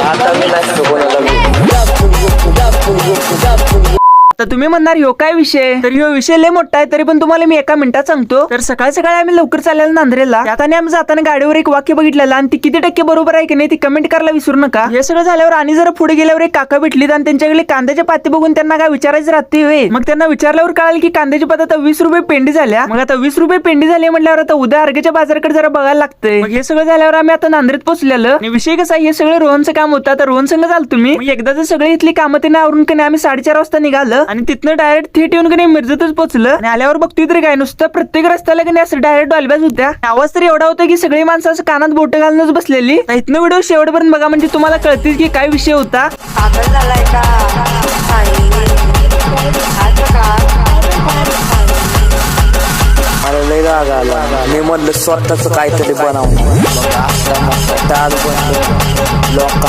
आता मी नसतो कोणाला मी. तर तुम्ही म्हणणार ह्यो काय विषय, तर ह्यो विषय लय मोठा आहे, तरी पण तुम्हाला मी एका मिनिटात सांगतो. तर सकाळी सकाळी आम्ही लवकर चाललेलो नांद्रेला. त्यात आणि आम्ही जाताना गाडीवर एक वाक्य बघितलेलं आणि ती किती टक्के बरोबर आहे की नाही ती कमेंट करायला विसरू नका. हे सगळं झाल्यावर आणि जरा पुढे गेल्यावर एक काका भेटलीत आणि त्यांच्याकडे कांद्याच्या पाती बघून त्यांना काय विचारायचं राहते वे. मग त्यांना विचारल्यावर कळालं की कांद्याची पात आता 20 रुपये पेंडी झाल्या. मग आता 20 रुपये पेंडी झाली म्हटल्यावर आता उद्या अर्घ्याच्या बाजाराकडे जरा बघायला लागतंय. मग हे सगळं झाल्यावर आम्ही आता नांद्रेत पोहोचलेलं आणि विषय कसा हे सगळं रोहनचं काम होतं. आता रोहन संघ झालं तुम्ही. मग एकदा जर सगळे इथली कामं त्यांना आवरून की आम्ही 4:30 वाजता निघालं आणि तिथनं डायरेक्ट थेट येऊन की नाही मिरजेतच पोहोचलं. आणि आल्यावर बघतोय तरी काय नुसतं प्रत्येक रस्त्याला की नाही असं डायरेक्ट डॉल्ब्याच होत्या. आवाज तरी एवढा होता की सगळी माणसं असं कानात बोट घालूनच बसलेली. इथनं व्हिडिओ शेवटपर्यंत बघा म्हणजे तुम्हाला कळतील की काय विषय होता. पागल झालाय का मला लय राग आला. मी म्हणलं स्वतःच काहीतरी बनवून लोकांना